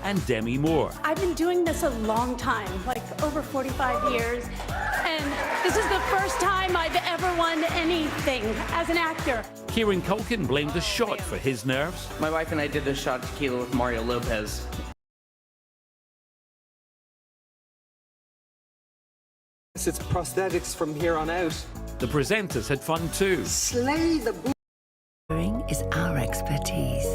and Demi Moore. I've been doing this a long time, like over 45 years, and this is the first time I've ever won anything as an actor. Kieran Culkin blamed the shot for his nerves. My wife and I did a shot of tequila with Mario Lopez. It's prosthetics from here on out. The presenters had fun too. Slay the Is our expertise.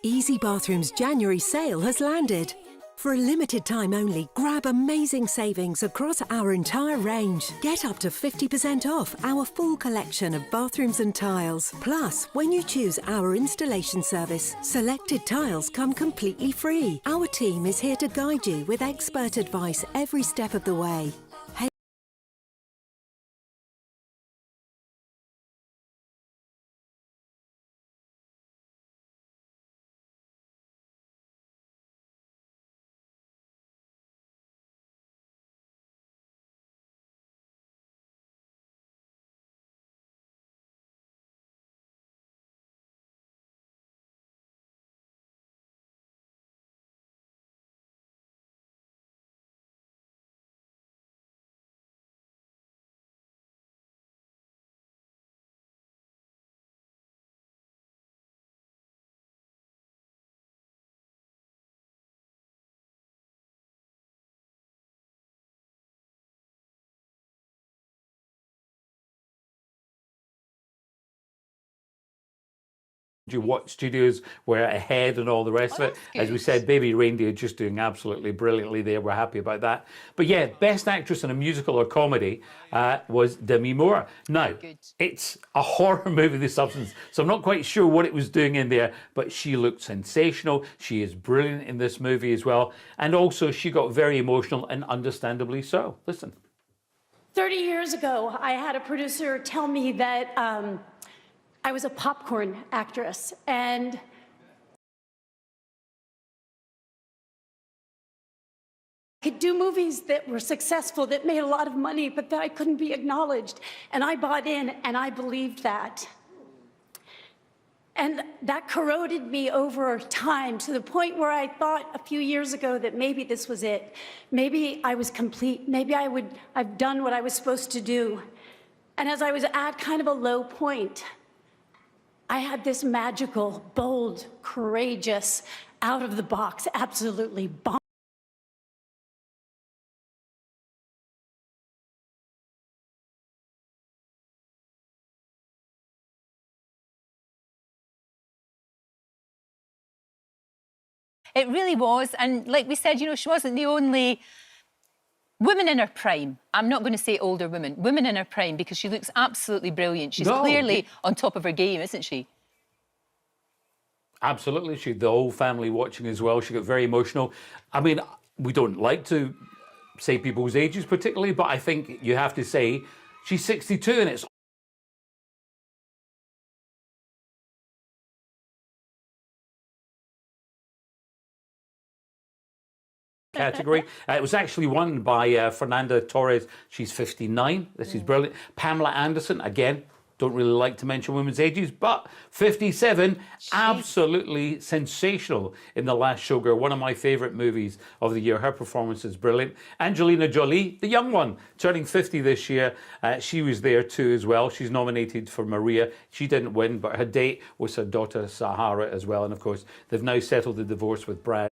Easy Bathroom's January sale has landed. For a limited time only, grab amazing savings across our entire range. Get up to 50% off our full collection of bathrooms and tiles. Plus, when you choose our installation service, selected tiles come completely free. Our team is here to guide you with expert advice every step of the way. What studios were ahead and all the rest of it. As we said, Baby Reindeer just doing absolutely brilliantly there. We're happy about that. But yeah, Best Actress in a Musical or Comedy was Demi Moore. Now, it's a horror movie, The Substance, so I'm not quite sure what it was doing in there, but she looked sensational. She is brilliant in this movie as well. And also, she got very emotional, and understandably so. Listen. 30 years ago, I had a producer tell me that I was a popcorn actress, and could do movies that were successful, that made a lot of money, but that I couldn't be acknowledged. And I bought in, and I believed that. And that corroded me over time to the point where I thought a few years ago that maybe this was it. Maybe I was complete. Maybe I've done what I was supposed to do. And as I was at kind of a low point, I had this magical, bold, courageous, out of the box, absolutely bomb. It really was. And like we said, you know, she wasn't the only woman in her prime. I'm not going to say older women in her prime, because she looks absolutely brilliant. She's clearly on top of her game, isn't she? Absolutely. She had the whole family watching as well. She got very emotional. I mean, we don't like to say people's ages particularly, but I think you have to say she's 62, and it's category. It was actually won by Fernanda Torres. She's 59. This is brilliant. Pamela Anderson, again, don't really like to mention women's ages, but 57, absolutely sensational in The Last Showgirl, one of my favourite movies of the year. Her performance is brilliant. Angelina Jolie, the young one, turning 50 this year. She was there too as well. She's nominated for Maria. She didn't win, but her date was her daughter Sahara as well. And of course, they've now settled the divorce with Brad.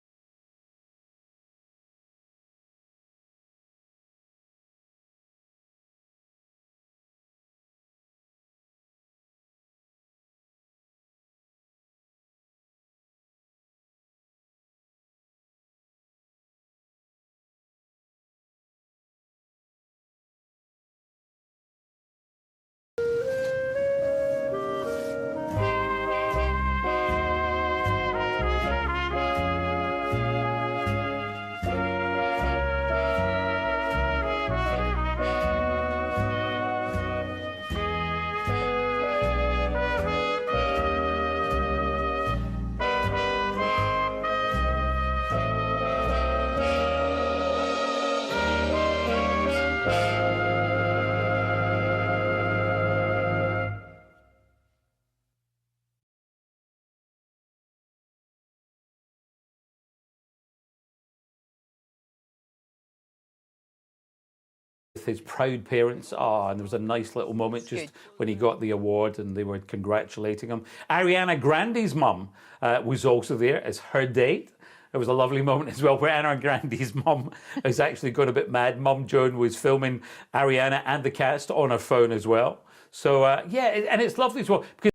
his proud parents. And there was a nice little moment just when he got the award and they were congratulating him. Ariana Grande's mum was also there as her date. It was a lovely moment as well where Ariana Grande's mum has actually got a bit mad. Mum Joan was filming Ariana and the cast on her phone as well. So, yeah, and it's lovely as well. Because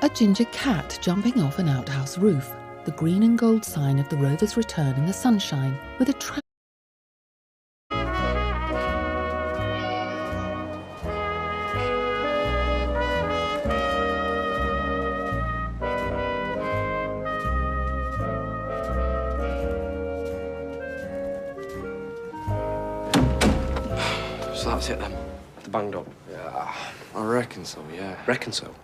a ginger cat jumping off an outhouse roof. The green and gold sign of the rover's return in the sunshine with a So that's it then? The banged up? Yeah, I reckon so, yeah. Reckon so?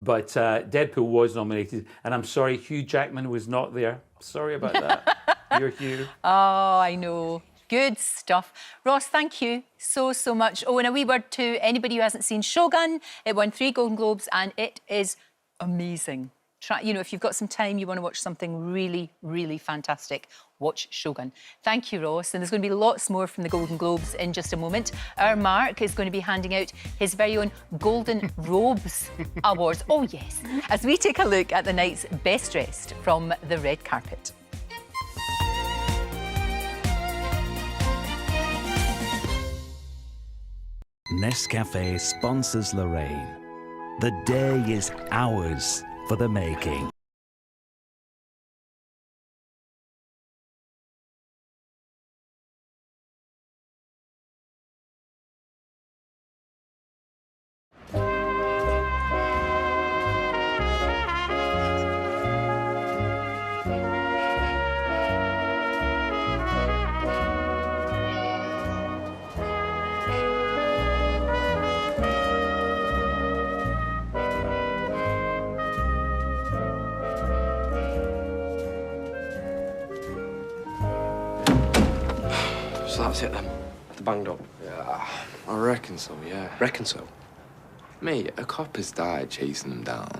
But Deadpool was nominated, and I'm sorry Hugh Jackman was not there. Sorry about that. You're Hugh. Oh, I know. Good stuff. Ross, thank you so much. Oh, and a wee word to anybody who hasn't seen Shogun. It won 3 Golden Globes and it is amazing. Try, you know, if you've got some time, you want to watch something really fantastic, watch Shogun. Thank you, Ross. And there's going to be lots more from the Golden Globes in just a moment. Our Mark is going to be handing out his very own Golden Robes Awards. Oh, yes. As we take a look at the night's best dressed from the red carpet. Nescafe sponsors Lorraine. The day is ours for the making. So that's it then? The banged up? Yeah, I reckon so, yeah. Reckon so? Mate, a cop has died chasing them down.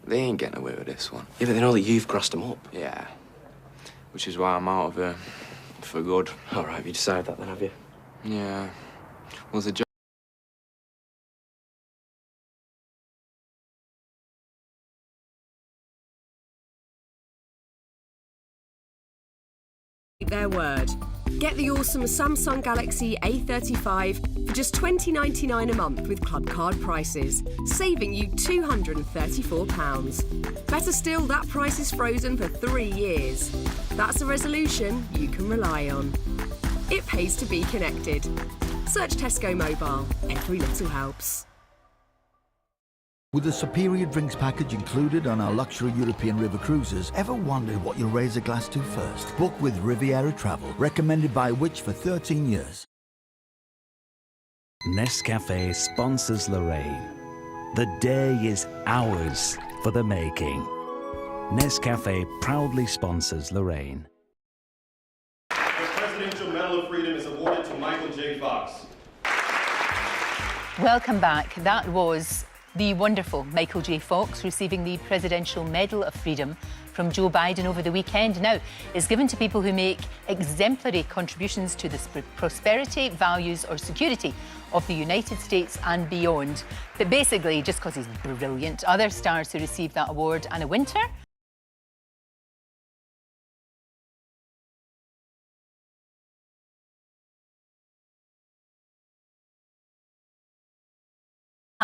They ain't getting away with this one. Yeah, but they know that you've grassed them up. Yeah. Which is why I'm out of here. For good. All right, have you decided that then, have you? Yeah. Well, the job. Their word. Get the awesome Samsung Galaxy A35 for just $20.99 a month with Club Card prices, saving you £234. Better still, that price is frozen for 3 years. That's a resolution you can rely on. It pays to be connected. Search Tesco Mobile. Every little helps. With the superior drinks package included on our luxury European river cruises, ever wondered what you'll raise a glass to first? Book with Riviera Travel, recommended by Which for 13 years. Nescafe sponsors Lorraine. The day is ours for the making. Nescafe proudly sponsors Lorraine. The Presidential Medal of Freedom is awarded to Michael J. Fox. Welcome back. That was the wonderful Michael J. Fox receiving the Presidential Medal of Freedom from Joe Biden over the weekend. Now, it's given to people who make exemplary contributions to the prosperity, values or security of the United States and beyond. But basically, just because he's brilliant. Other stars who received that award, Anna Wintour,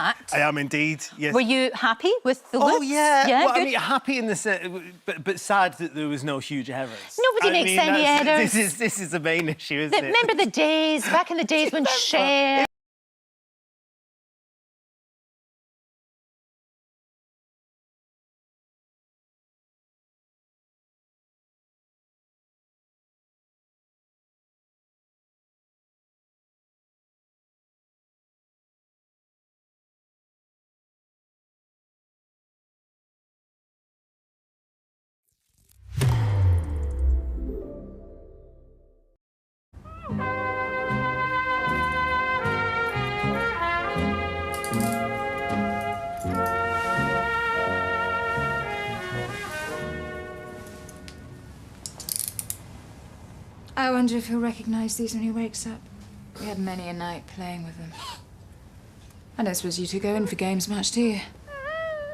I am indeed. Yes. Were you happy with the look? looks? Oh yeah. Well, good. I mean, happy in the sense, but sad that there was no huge errors. Nobody makes any errors. This is the main issue, isn't it? Remember the days back in the days when Cher I wonder if he'll recognise these when he wakes up. We had many a night playing with them. I don't suppose you two go in for games much, do you?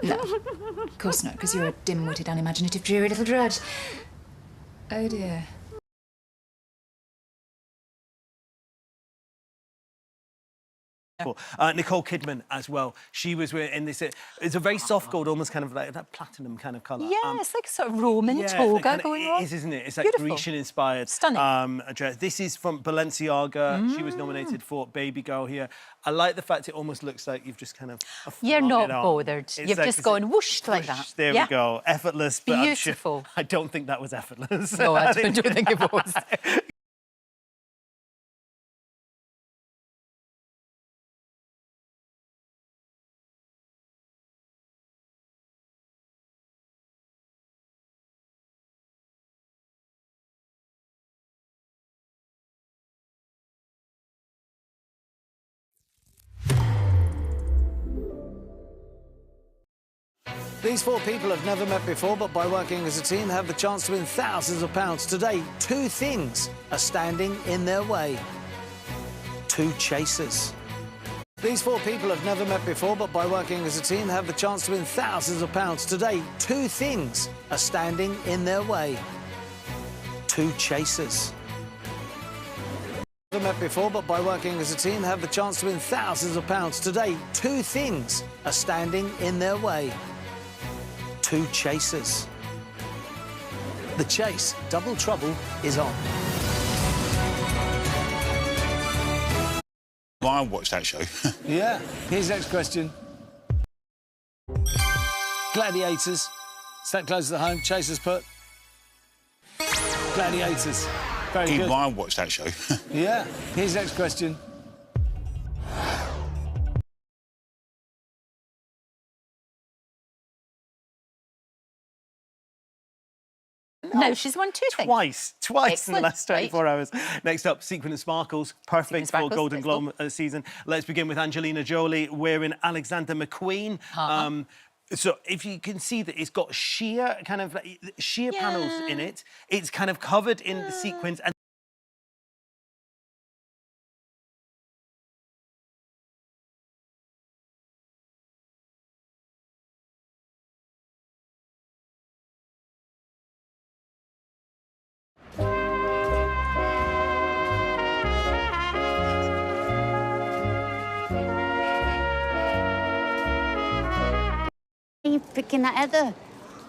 No, of course not, because you're a dim-witted, unimaginative, dreary little drudge. Oh dear. Nicole Kidman as well. She was in this. It's a very soft gold, almost kind of like that platinum kind of colour. Yeah, it's like a sort of Roman toga going on. It is, isn't it? It's like Beautiful. Grecian-inspired. Stunning. Dress. This is from Balenciaga. She was nominated for Baby Girl here. I like the fact it almost looks like you've just kind of. You're not on. bothered. It's You've like, just gone whooshed like that. There we go. Effortless. But Beautiful. I don't think that was effortless. No, I don't think it was. These four people have never met before, but by working as a team, have the chance to win thousands of pounds. Today, two things are standing in their way. Two chasers. These four people have never met before, but by working as a team, have the chance to win thousands of pounds. Today, two things are standing in their way. Two chasers. Never met before, but by working as a team, have the chance to win thousands of pounds. Today, two things are standing in their way. Two chasers. The chase, Double Trouble, is on. I watched that show. Yeah. Here's the next question. Gladiators. Is that close to home? Chasers put. Gladiators. Very good. I watched that show. Yeah. Here's the next question. No, she's won two things. Twice in the Excellent. last 24 hours. Next up, Sequin and Sparkles. Perfect Sparkles, for Golden let's Globe season. Let's begin with Angelina Jolie wearing Alexander McQueen. So if you can see that it's got sheer kind of sheer panels in it. It's kind of covered in the sequins and You picking at Heather,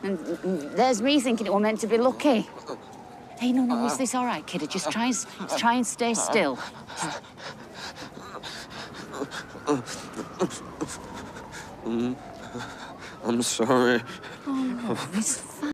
and there's me thinking it was meant to be lucky. Hey, no, is this all right, kiddo? Just try and stay still. I'm sorry. Oh, no, it's fine.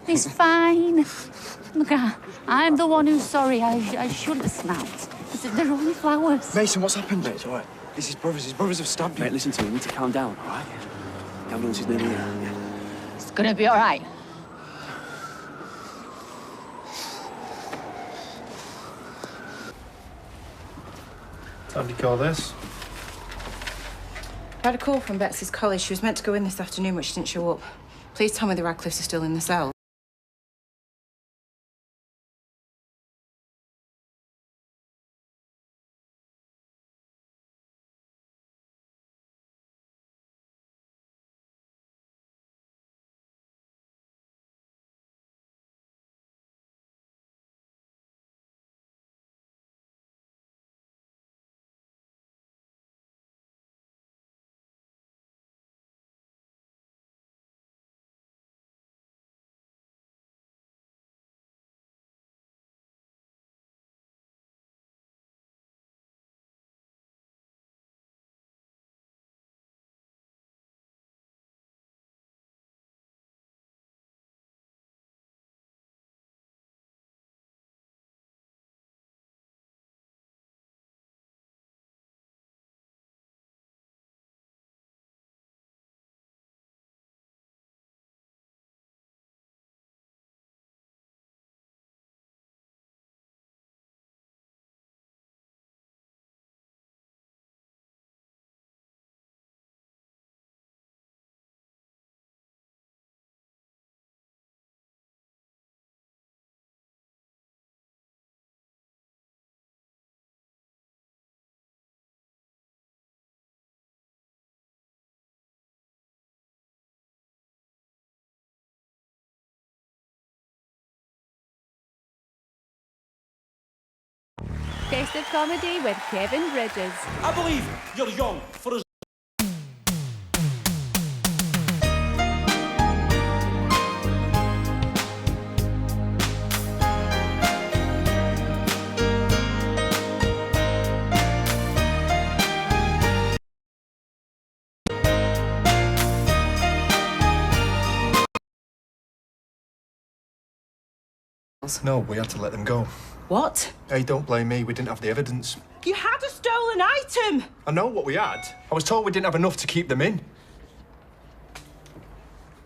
It's fine. Look, I'm the one who's sorry. I shouldn't have snapped. They're only flowers. Mason, what's happened? Mate, it's all right. It's his brothers. His brothers have stabbed you. Mate, listen to me. You need to calm down, all right? The ambulance is nearly here. It's gonna be all right. How do you call this? I had a call from Betsy's college. She was meant to go in this afternoon, but she didn't show up. Please tell me the Radcliffes are still in the cell. Festive comedy with Kevin Bridges. I believe you're young for us. No, we had to let them go. What? Hey, don't blame me. We didn't have the evidence. You had a stolen item! I know what we had. I was told we didn't have enough to keep them in.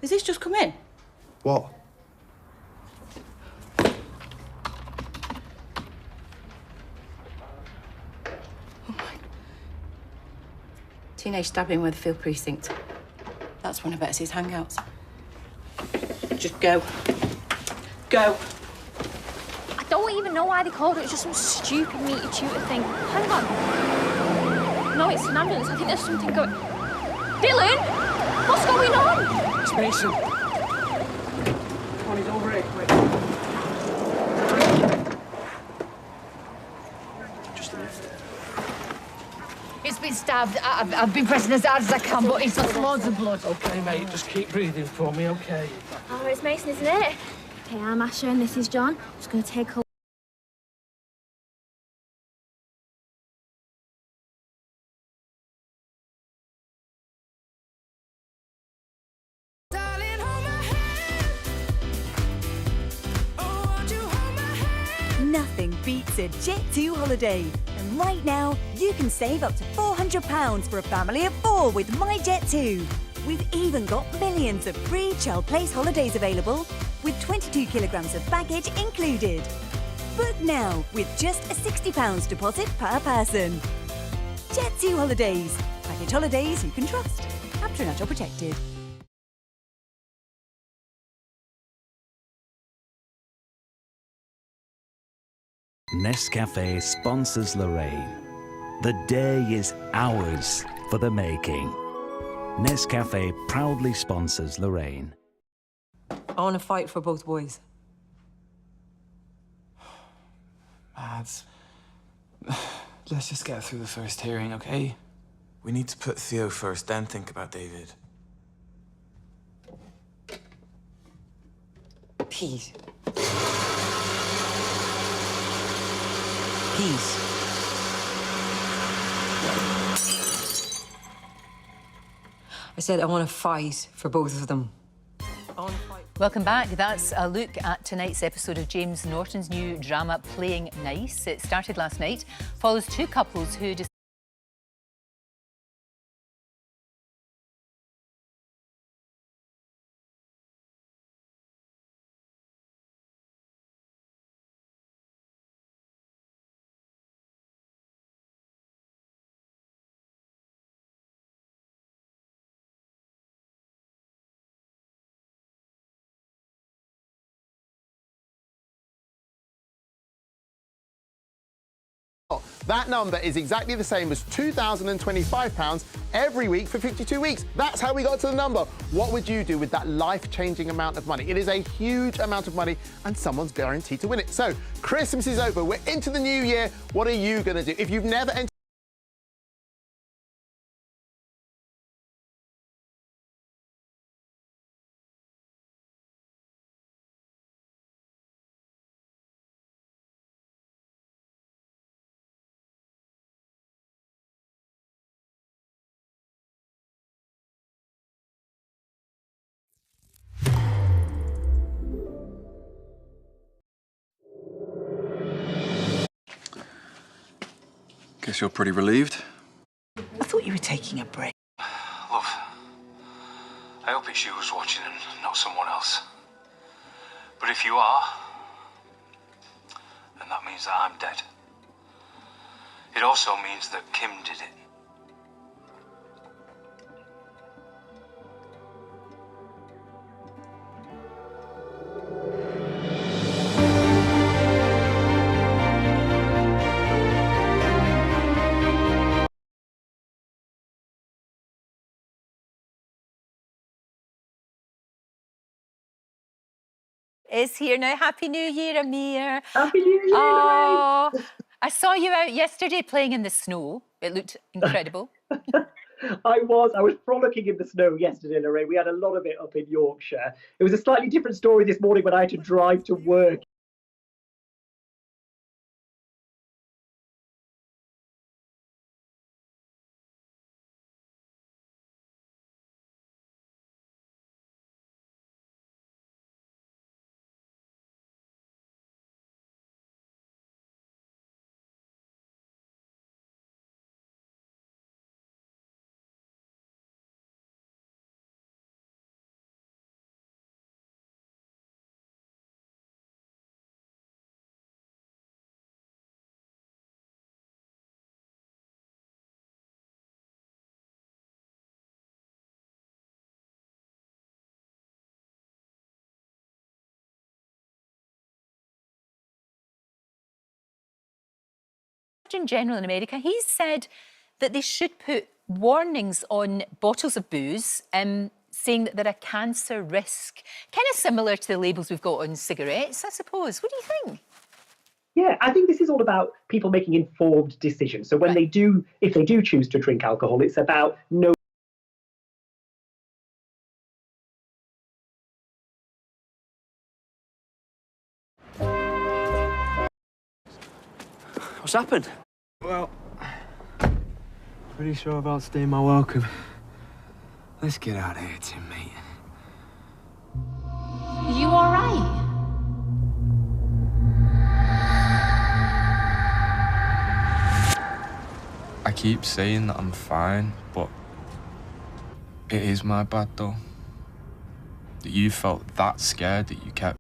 Has this just come in? What? Teenage stabbing Weatherfield precinct. That's one of Betsy's hangouts. Just go. Go. I don't even know why they called it. It's just some stupid meaty tutor thing. Hang on. No, it's an ambulance. I think there's something going... Dylan! What's going on? It's Mason. Come on, he's over here, quick. Just a lift. It's been stabbed. I've been pressing as hard as I can, but it's lost loads of blood. Okay, mate, just keep breathing for me, okay? Oh, it's Mason, isn't it? Okay, I'm Asher and this is John. I'm just going to take a... Nothing beats a Jet2 holiday. And right now, you can save up to £400 for a family of 4 with MyJet2. We've even got millions of free child place holidays available, with 22 kilograms of baggage included. Book now with just a £60 deposit per person. Jet2 Holidays. Package holidays you can trust. Patronage or protected. Nescafe sponsors Lorraine. The day is ours for the making. Nescafe proudly sponsors Lorraine. I want to fight for both boys. Mads, let's just get through the first hearing, okay? We need to put Theo first, then think about David. Peace. Peace. I said I want to fight for both of them. I want to fight. Welcome back. That's a look at tonight's episode of James Norton's new drama Playing Nice. It started last night, follows two couples who That number is exactly the same as £2,025 every week for 52 weeks. That's how we got to the number. What would you do with that life-changing amount of money? It is a huge amount of money and someone's guaranteed to win it. So Christmas is over. We're into the new year. What are you going to do? If you've never entered Guess you're pretty relieved. I thought you were taking a break. Love, I hope it's you who's watching and not someone else. But if you are, then that means that I'm dead. It also means that Kim did it. is here now. Happy New Year, Amir. Happy New Year, Oh, I saw you out yesterday playing in the snow. It looked incredible. I was frolicking in the snow yesterday, Lorraine. We had a lot of it up in Yorkshire. It was a slightly different story this morning when I had to drive to work. In general in America, he's said that they should put warnings on bottles of booze, saying that they're a cancer risk. Kind of similar to the labels we've got on cigarettes, I suppose. What do you think? Yeah, I think this is all about people making informed decisions. So when they do, if they do choose to drink alcohol, it's about no. What's happened? Well, pretty sure I've outstayed my welcome. Let's get out of here, Tim, mate. Are you all right? I keep saying that I'm fine, but it is my bad, though. That you felt that scared that you kept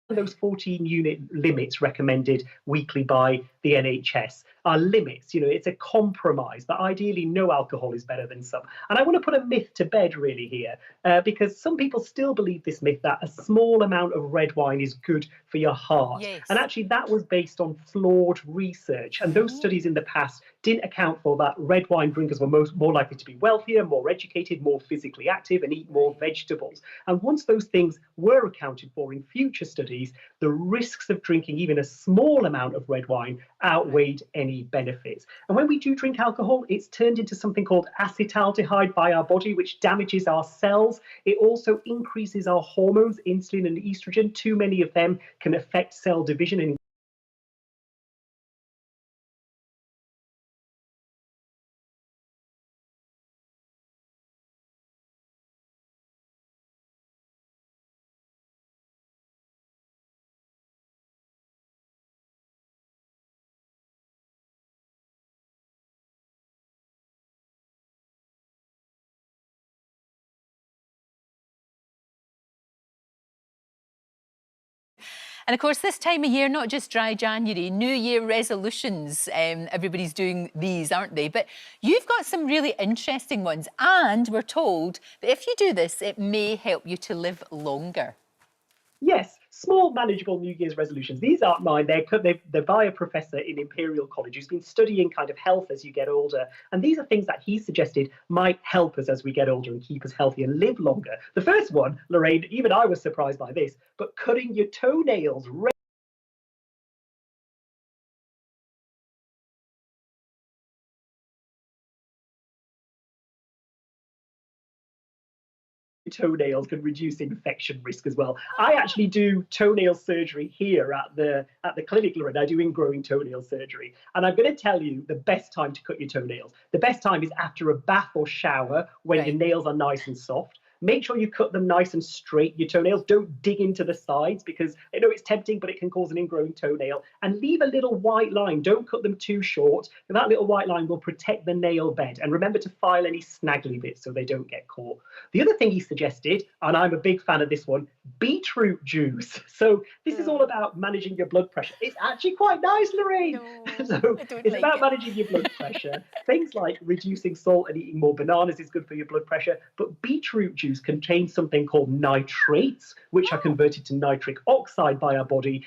those 14-unit limits recommended weekly by the NHS are limits. You know, it's a compromise, but ideally no alcohol is better than some. And I want to put a myth to bed really here, because some people still believe this myth that a small amount of red wine is good for your heart. Yes. And actually that was based on flawed research. And those studies in the past didn't account for that red wine drinkers were more likely to be wealthier, more educated, more physically active, and eat more vegetables. And once those things were accounted for in future studies, the risks of drinking even a small amount of red wine outweighed any benefits. And when we do drink alcohol, it's turned into something called acetaldehyde by our body, which damages our cells. It also increases our hormones, insulin and estrogen. Too many of them can affect cell division and And of course, this time of year, not just dry January, New Year resolutions, everybody's doing these, aren't they? But you've got some really interesting ones, and we're told that if you do this, it may help you to live longer. Yes, small, manageable New Year's resolutions. These aren't mine. They're by a professor in Imperial College who's been studying kind of health as you get older. And these are things that he suggested might help us as we get older and keep us healthy and live longer. The first one, Lorraine, even I was surprised by this, but cutting your toenails. Toenails can reduce infection risk as well. I actually do toenail surgery here at the clinic, Lorraine. I do ingrowing toenail surgery, and I'm going to tell you the best time to cut your toenails. The best time is after a bath or shower when your nails are nice and soft. Make sure you cut them nice and straight, your toenails. Don't dig into the sides because I know it's tempting, but it can cause an ingrowing toenail. And leave a little white line. Don't cut them too short. And that little white line will protect the nail bed. And remember to file any snaggly bits so they don't get caught. The other thing he suggested, and I'm a big fan of this one, beetroot juice. So this is all about managing your blood pressure. It's actually quite nice, Lorraine. So it's about managing your blood pressure. Things like reducing salt and eating more bananas is good for your blood pressure. But beetroot juice contains something called nitrates, which are converted to nitric oxide by our body.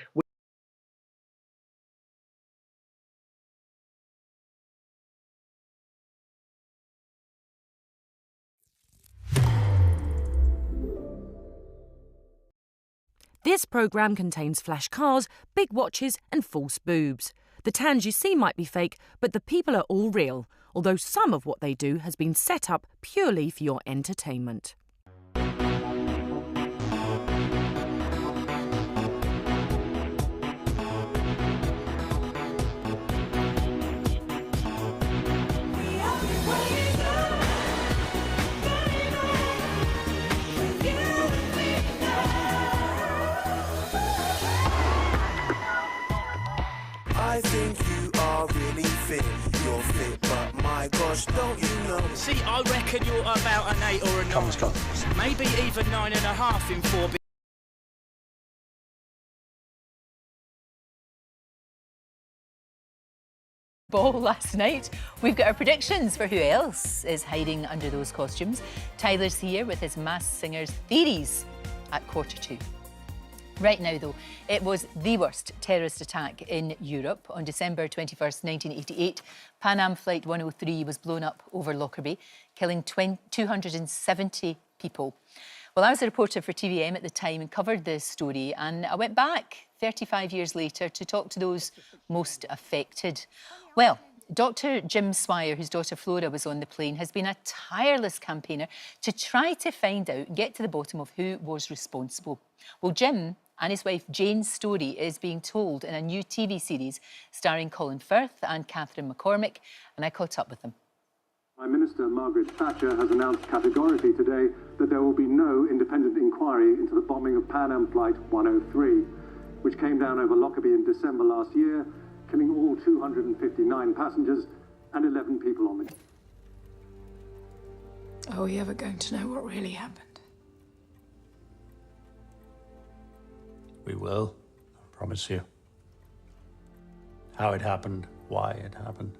This programme contains flash cars, big watches and false boobs. The tans you see might be fake, but the people are all real, although some of what they do has been set up purely for your entertainment. I think you are really fit. You're fit, but my gosh, don't you know? See, I reckon you're about an 8 or a 9. Maybe even 9.5 in 4. Ball last night. We've got our predictions for who else is hiding under those costumes. Tyler's here with his Masked Singer's theories at 1:45. Right now, though, it was the worst terrorist attack in Europe. On December 21st, 1988, Pan Am Flight 103 was blown up over Lockerbie, killing 270 people. Well, I was a reporter for TVM at the time and covered this story, and I went back 35 years later to talk to those most affected. Well, Dr. Jim Swire, whose daughter Flora was on the plane, has been a tireless campaigner to try to find out and get to the bottom of who was responsible. Well, Jim and his wife Jane's story is being told in a new TV series starring Colin Firth and Catherine McCormick, and I caught up with them. Prime Minister Margaret Thatcher has announced categorically today that there will be no independent inquiry into the bombing of Pan Am Flight 103, which came down over Lockerbie in December last year, killing all 259 passengers and 11 people on the... Are we ever going to know what really happened? We will, I promise you. How it happened, why it happened.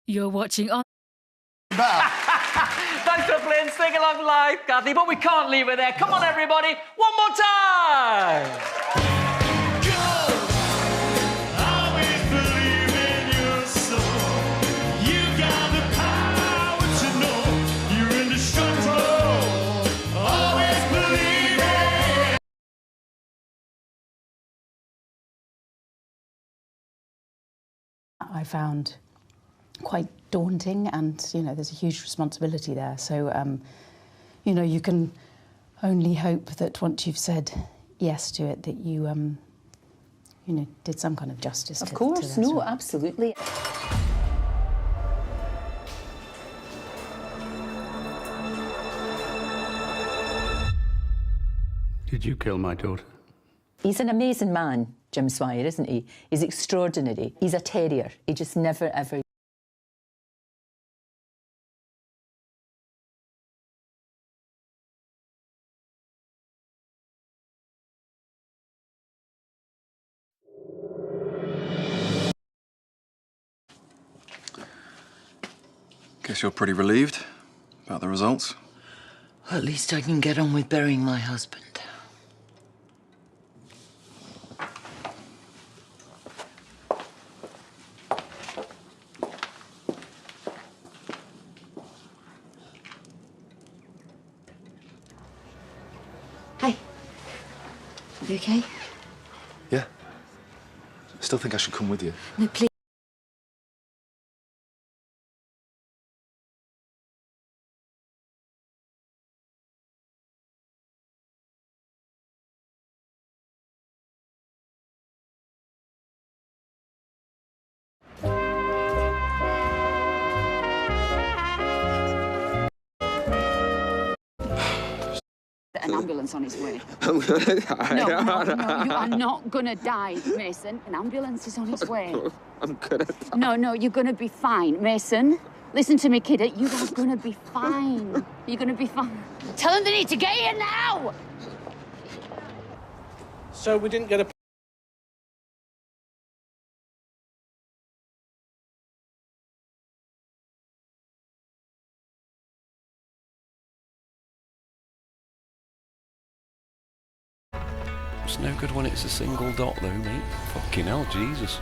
You're watching on. Thanks for playing Sing Along Live, Kathy, but we can't leave it there. Come on, everybody, one more time! I found quite daunting, and, you know, there's a huge responsibility there. So, you know, you can only hope that once you've said yes to it, that you, you know, did some kind of justice. Of course, no, absolutely. Did you kill my daughter? He's an amazing man, Jim Swire, isn't he? He's extraordinary. He's a terrier. He just never, ever... Guess you're pretty relieved about the results. At least I can get on with burying my husband. Hey. You okay? Yeah. I still think I should come with you. No, please. An ambulance on its way. I'm gonna die. No, you are not gonna die, Mason. An ambulance is on its way. I'm gonna die. No, you're gonna be fine, Mason. Listen to me, kid. You are gonna be fine. You're gonna be fine. Tell them they need to get here now! So we didn't get a... It's no good when it's a single dot, though, mate. Fucking hell, Jesus.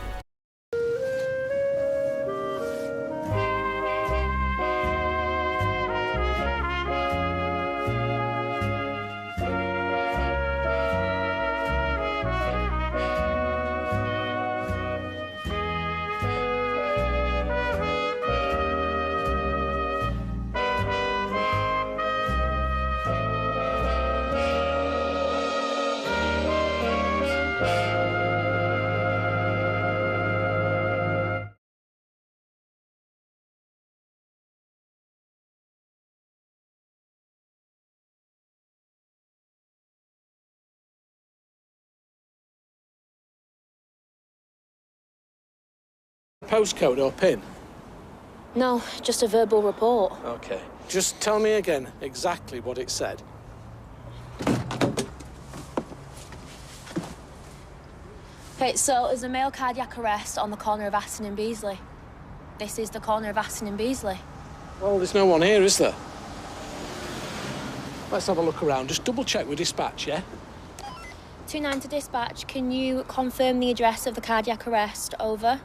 Postcode or PIN? No, just a verbal report. OK. Just tell me again exactly what it said. Okay, so there's a male cardiac arrest on the corner of Aston and Beasley. This is the corner of Aston and Beasley. Well, there's no one here, is there? Let's have a look around. Just double-check with dispatch, yeah? 29 to dispatch. Can you confirm the address of the cardiac arrest? Over.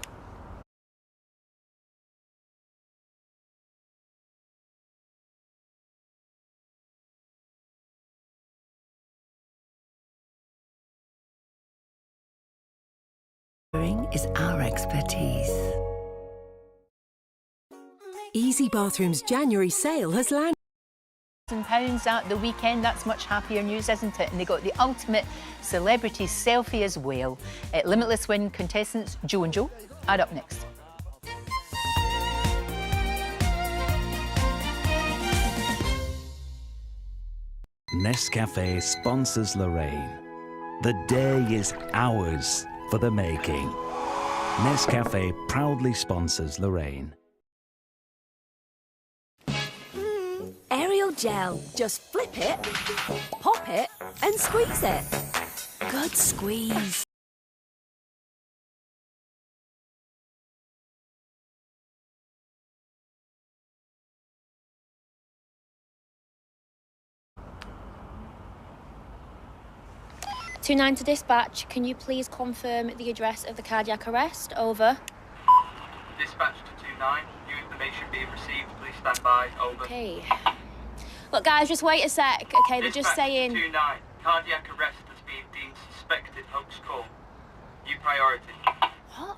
Is our expertise. Easy Bathroom's January sale has landed. £1,000 at the weekend. That's much happier news, isn't it? And they got the ultimate celebrity selfie as well. Limitless Win contestants Joe and Joe are up next. Nescafe sponsors Lorraine. The day is ours for the making. Nescafe proudly sponsors Lorraine. Ariel gel. Just flip it, pop it, and squeeze it. Good squeeze. To dispatch, can you please confirm the address of the cardiac arrest? Over. Dispatch to 29. New information being received. Please stand by. Over. Okay. Look, guys, just wait a sec. Okay, they're just saying. Dispatch to 29. Cardiac arrest has been deemed suspected hoax call. New priority. What?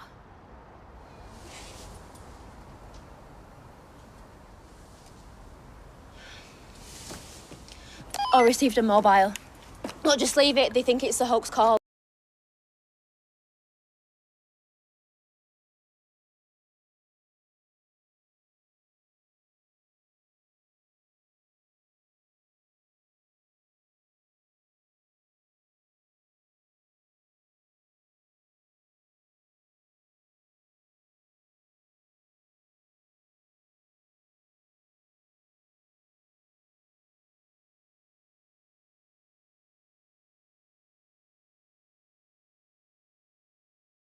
or received a mobile. Look, just leave it. They think it's the hoax call.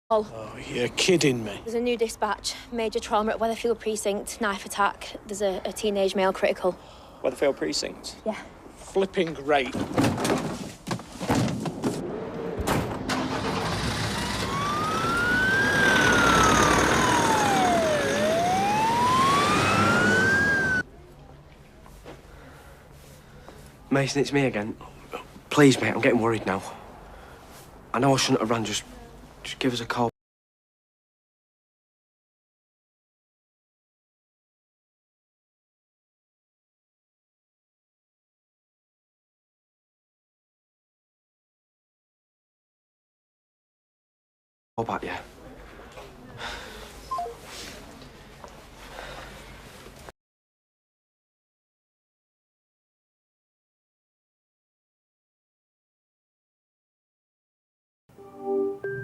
Oh, you're kidding me. There's a new dispatch. Major trauma at Weatherfield Precinct. Knife attack. There's a teenage male critical. Weatherfield Precinct? Yeah. Flipping great. Mason, it's me again. Please, mate, I'm getting worried now. I know I shouldn't have run, just give us a call. How about you?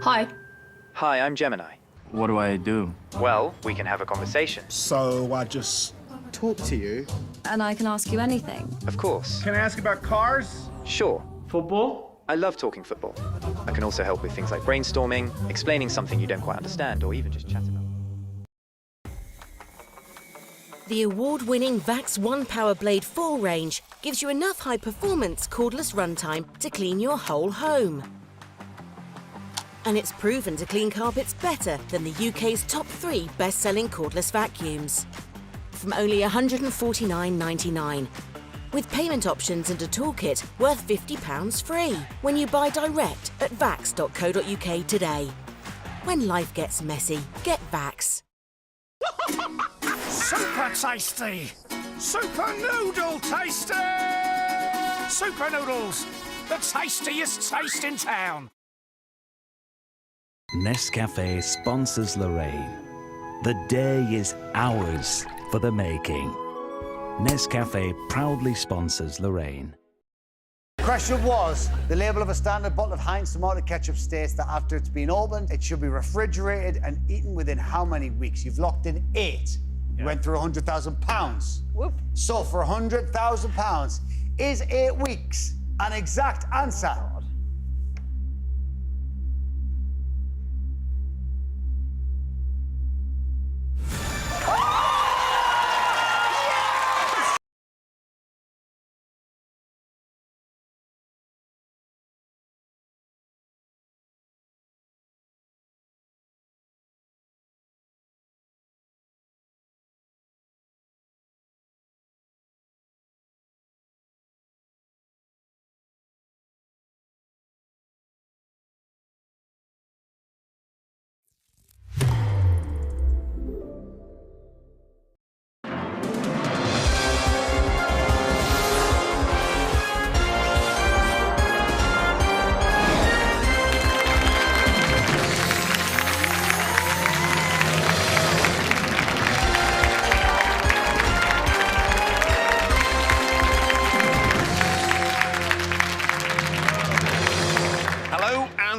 Hi. Hi, I'm Gemini. What do I do? Well, we can have a conversation. So I just talk to you? And I can ask you anything. Of course. Can I ask about cars? Sure. Football? I love talking football. I can also help with things like brainstorming, explaining something you don't quite understand, or even just chat about. The award-winning Vax One Power Blade 4 range gives you enough high-performance cordless runtime to clean your whole home. And it's proven to clean carpets better than the UK's top 3 best-selling cordless vacuums. From only £149.99, with payment options and a toolkit worth £50 free when you buy direct at vax.co.uk today. When life gets messy, get Vax. Super tasty! Super noodle tasty! Super noodles, the tastiest taste in town. Nescafe sponsors Lorraine. The day is ours for the making. Nescafe proudly sponsors Lorraine. The question was, the label of a standard bottle of Heinz tomato ketchup states that after it's been opened, it should be refrigerated and eaten within how many weeks? You've locked in 8. You went through £100,000. Whoop. So for £100,000, is 8 weeks an exact answer?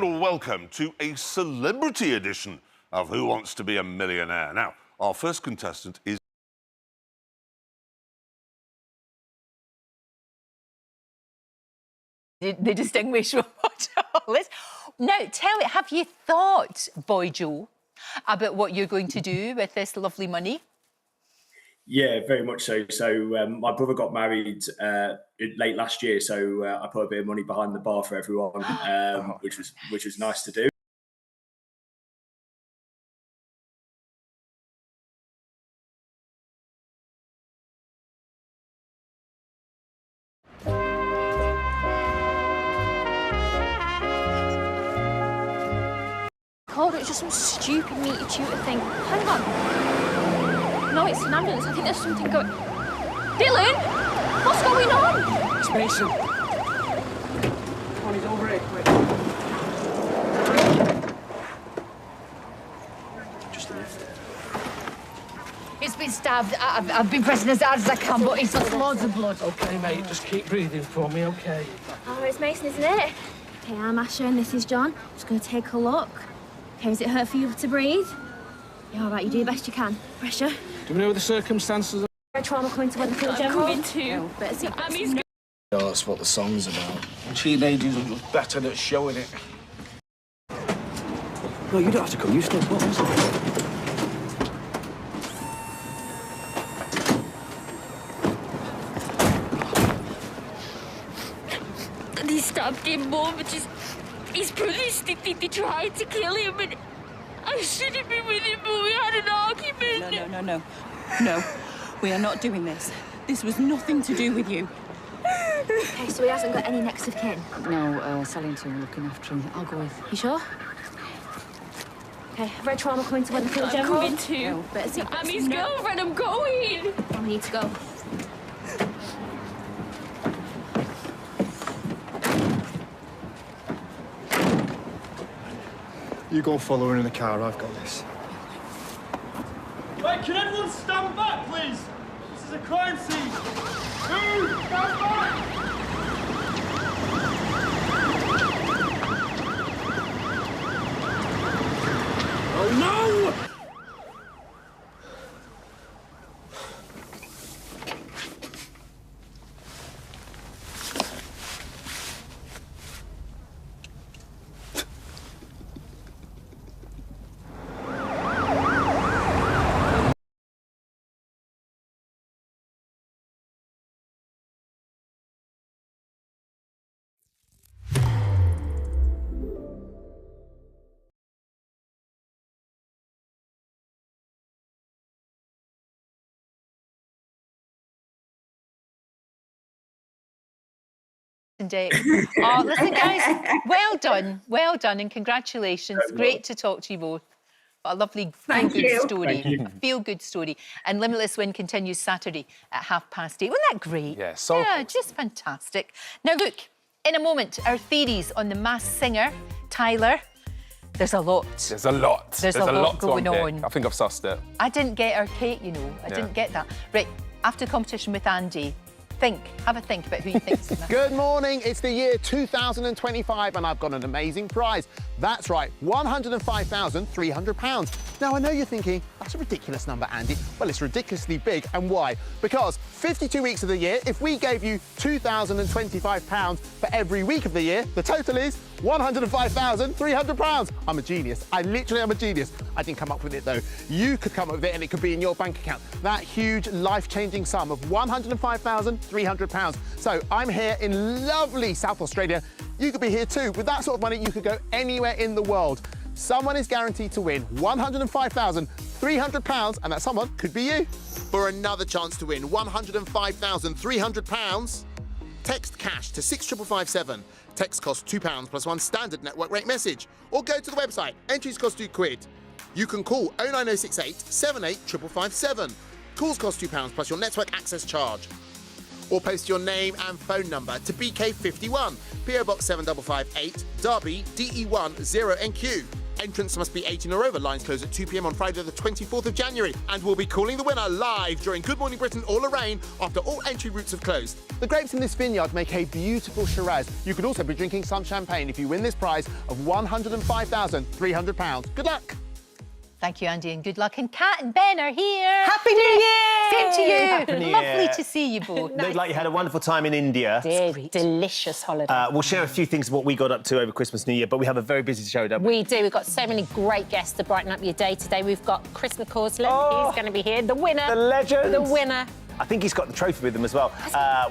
Welcome to a celebrity edition of Who Wants to Be a Millionaire? Now, our first contestant is... The distinguished watchers. Now, tell me, have you thought, Boy Joe, about what you're going to do with this lovely money? Yeah, very much so. So my brother got married late last year, so I put a bit of money behind the bar for everyone, which was nice to do. Called it just some stupid meaty tutor thing. Hang on. No, it's an ambulance. I think there's something going... Dylan! What's going on? It's Mason. on, he's over here, quick. Just a minute. It's been stabbed. I've been pressing as hard as I can, but it's lost loads of blood. Okay, mate, just keep breathing for me, okay? Oh, it's Mason, isn't it? Okay, I'm Asher and this is John. Just going to take a look. Okay, is it hurt for you to breathe? Yeah, all right, you do the best you can. Pressure. Do we know the circumstances? Trauma coming to Weatherfield General. I'm too. Better see. Oh, that's what the song's about. Teenagers are just better at showing it. No, you don't have to come. You stay put. They stabbed him, Mum. His brothers, they tried to kill him, and I shouldn't be with him, but we had an argument. No, we are not doing this. This was nothing to do with you. Okay, so he hasn't got any next of kin? No, Sally and Tim are looking after him. I'll go with. You sure? Okay, Red Trauma coming to Weatherfield General. I'm coming too. No, better see. I'm his girlfriend, I'm going. We need to go. You go and follow her in the car, I've got this. Wait, can everyone stand back, please? This is a crime scene. Move! Stand back! Oh, no! Oh, listen, guys, well done, and congratulations. Great to talk to you both. What a lovely feel-good story. Feel-good story. And Limitless Win continues Saturday at 8:30. Wasn't that great? Yeah, so yeah, just fantastic. Now, look, in a moment, our theories on the Masked Singer, Tyler. There's a lot. There's a lot. There's a lot going on. I think I've sussed it. I didn't get our Kate, you know. I didn't get that. Right, after competition with Andy, have a think about who you think's in that. Good morning, it's the year 2025 and I've got an amazing prize. That's right, £105,300. Now I know you're thinking, that's a ridiculous number, Andy. Well, it's ridiculously big, and why? Because 52 weeks of the year, if we gave you £2,025 for every week of the year, the total is £105,300. I'm a genius, I literally am a genius. I didn't come up with it though. You could come up with it and it could be in your bank account. That huge life-changing sum of £105,300. So I'm here in lovely South Australia. You could be here too. With that sort of money, you could go anywhere in the world. Someone is guaranteed to win £105,300, and that someone could be you. For another chance to win £105,300, text cash to 65557. Text costs £2 plus one standard network rate message. Or go to the website, entries cost £2. You can call 09068 78 557. Calls cost £2 plus your network access charge. Or post your name and phone number to BK51, PO Box 7558, Derby, DE1 0NQ. Entrants must be 18 or over. Lines close at 2 p.m. on Friday the 24th of January. And we'll be calling the winner live during Good Morning Britain or Lorraine after all entry routes have closed. The grapes in this vineyard make a beautiful Shiraz. You could also be drinking some champagne if you win this prize of £105,300. Good luck. Thank you, Andy, and good luck. And Kat and Ben are here. Happy New Year! Same to you. Happy New Lovely Year. to see you both. Looked like you had a wonderful time in India. Did. Delicious holiday. We'll share a few things of what we got up to over Christmas, New Year, but we have a very busy show, don't we? We do. We've got so many great guests to brighten up your day today. We've got Chris McCausland. Oh, he's going to be here. The winner. The legend. The winner. I think he's got the trophy with him as well.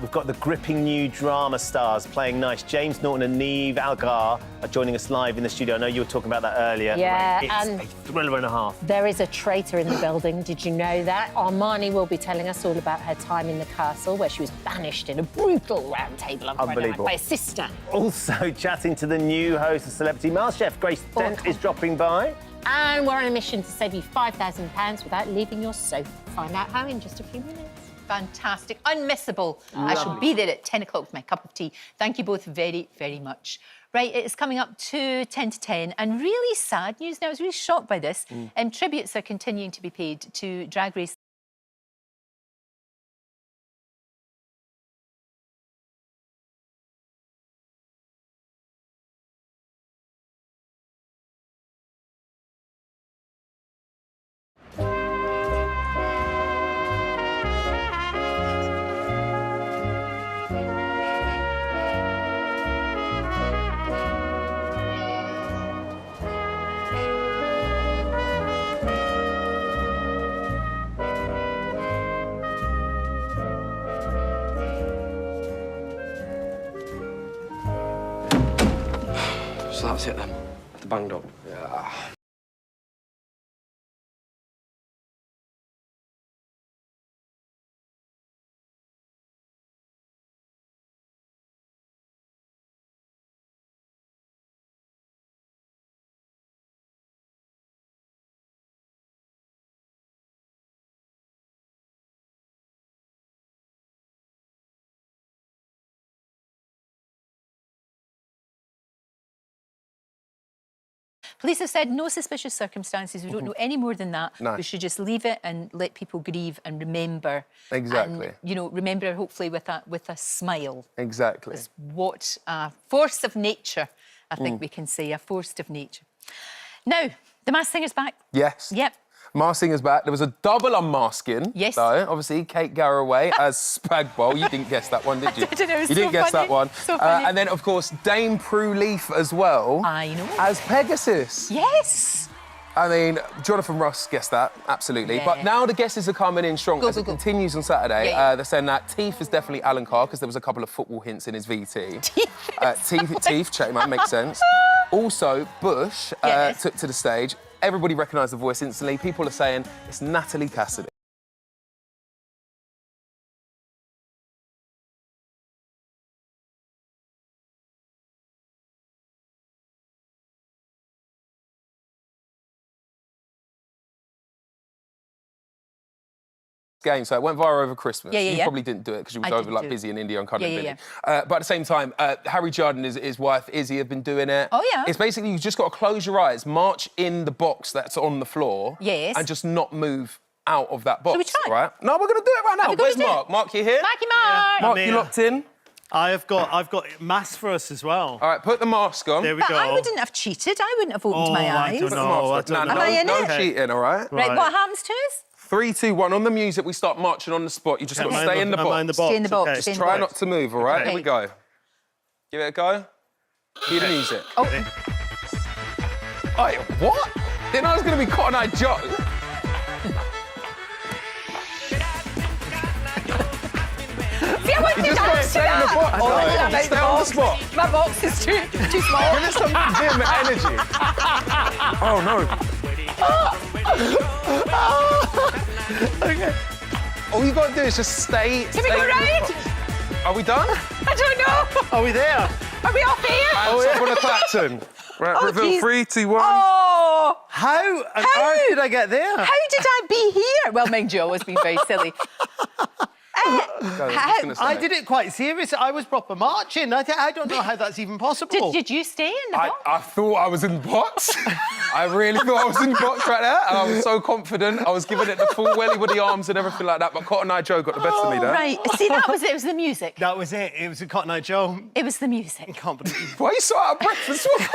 We've got the gripping new drama stars playing nice. James Norton and Niamh Algar are joining us live in the studio. I know you were talking about that earlier. Yeah, it's and a thriller and a half. there is a traitor in the building. Did you know that? Armani will be telling us all about her time in the castle, where she was banished in a brutal round table on Friday night by a sister. Also chatting to the new host of Celebrity MasterChef, Grace Dent, is dropping by. And we're on a mission to save you £5,000 without leaving your sofa. Find out how in just a few minutes. fantastic, unmissable. I shall be there at 10 o'clock with my cup of tea. Thank you both very, very much. Right, it's coming up to 10 to 10, and really sad news now. I was really shocked by this. Tributes are continuing to be paid to Drag Race. So that's it then. The banged up. Yeah. Police have said no suspicious circumstances. We don't know any more than that. No. We should just leave it and let people grieve and remember. Exactly. And, you know, remember hopefully with a smile. Exactly. It's what a force of nature, I think we can say, a force of nature. Now, the Masked Singer's back. Yes. Yep. Masked Singer's back. There was a double unmasking. Yes. Though. Obviously, Kate Garraway as Spagbol. You didn't guess that one, did you? I didn't know, it was you didn't so guess funny. that one. So funny. And then, of course, Dame Prue Leaf as well. I know. As Pegasus. Yes. I mean, Jonathan Ross guessed that, absolutely. Yeah. But now the guesses are coming in strong as it continues on Saturday. Yeah. They're saying that Teef is definitely Alan Carr because there was a couple of football hints in his VT. Teef, check him out, makes sense. Also, Bush took to the stage. Everybody recognised the voice instantly. People are saying it's Natalie Cassidy. Game, so it went viral over Christmas. Yeah, yeah, You yeah. probably didn't do it because you I was over didn't like do it. busy in India and kind of Yeah, busy. yeah, But at the same time, Harry Jardin and his wife Izzy have been doing it. Oh, yeah. It's basically you've just got to close your eyes, march in the box that's on the floor, Yes. and just not move out of that box. Shall we try? Right? No, we're going to do it right now. Are we gonna Where's do it? Mark? Mark, you here? Marky Mark! Mark, I'm you here. locked in? I've got masks for us as well. All right, put the mask on. There we But go. I wouldn't have cheated. I wouldn't have opened my eyes. I don't know. I don't know. Am I in no it? cheating, all right? Right, what happens to us? 3, 2, 1. On the music, we start marching on the spot. You just got to stay in the box. Am I in the box? Stay in the box, Okay. stay in Just the try box. not to move, all right? Okay. Here we go. Give it a go. Cue the music. Oh. Wait, what? Didn't know it was going to be Cotton Eye Joe. See, I want You to just got to dance to stay in the that. box. Oh, Right, I like stay on the spot. My box is too small. Give it some gym energy. Oh, no. Okay. All you got to do is just stay. Can we go round? Are we done? I don't know. Are we there? Are we off here? Hands up on the Clapton. Right, Oh, reveal geez. 3, 2, 1. Oh! How on earth did I get there? How did I be here? Well, mind you, I was being very silly. I did it quite serious. I was proper marching. I don't know how that's even possible. Did you stay in the box? I thought I was in the box. I really thought I was in the box right there. And I was so confident. I was giving it the full welly with the arms and everything like that. But Cotton Eye Joe got the best of me there. Right. See, that was it. It was the music. That was it. It was a Cotton Eye Joe. It was the music. I can't believe. Why are you so out of breath as well?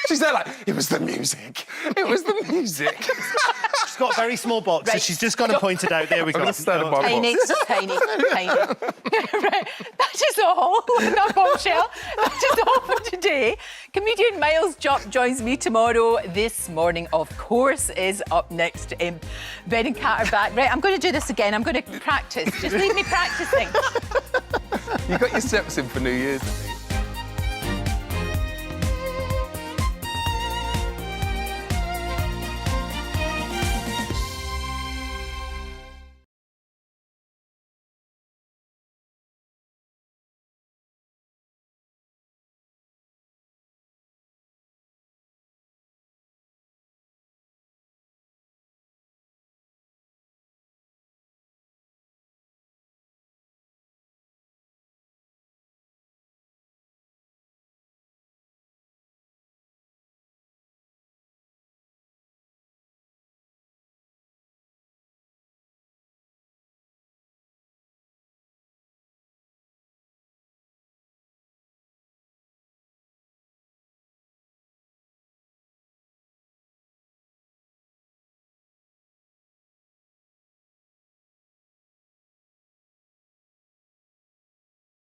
She's there like, it was the music. It was the music. She's got a very small box, so Right. she's just going to point it out. There we go. I'm going to stand in my Tiny, box. tiny. Right, that is all. Not bombshell. That is all for today. Comedian Miles Jupp joins me tomorrow. This morning, of course, is up next. Ben and Kat are back. Right, I'm going to do this again. I'm going to practice. Just leave me practicing. You got your steps in for New Year's.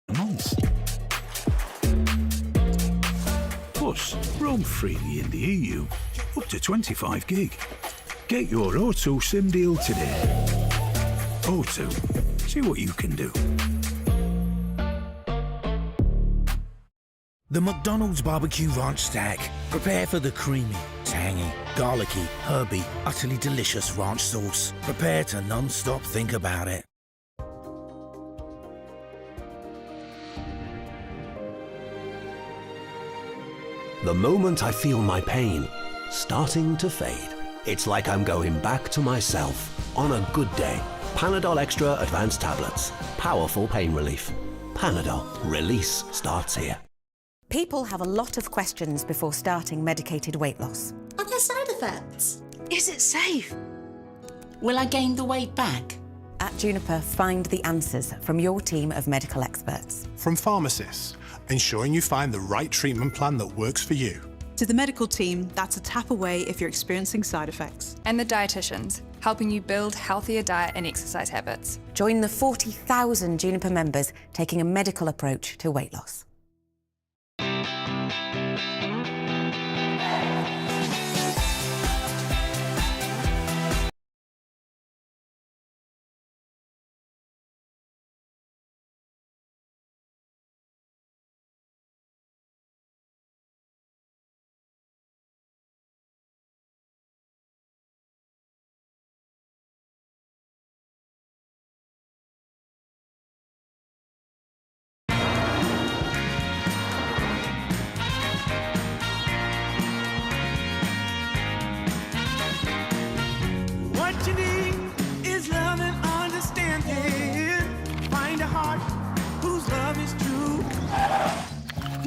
a month. Plus, roam freely in the EU, up to 25 gig. Get your O2 SIM deal today. O2, see what you can do. The McDonald's Barbecue Ranch Stack. Prepare for the creamy, tangy, garlicky, herby, utterly delicious ranch sauce. Prepare to non-stop think about it. The moment I feel my pain starting to fade, it's like I'm going back to myself. On a good day, Panadol Extra Advanced Tablets. Powerful pain relief. Panadol. Release starts here. People have a lot of questions before starting medicated weight loss. Are there side effects? Is it safe? Will I gain the weight back? At Juniper, find the answers from your team of medical experts. From pharmacists, ensuring you find the right treatment plan that works for you. To the medical team, that's a tap away if you're experiencing side effects. And the dietitians, helping you build healthier diet and exercise habits. Join the 40,000 Juniper members taking a medical approach to weight loss. What you need is love and understanding. Find a heart whose love is true.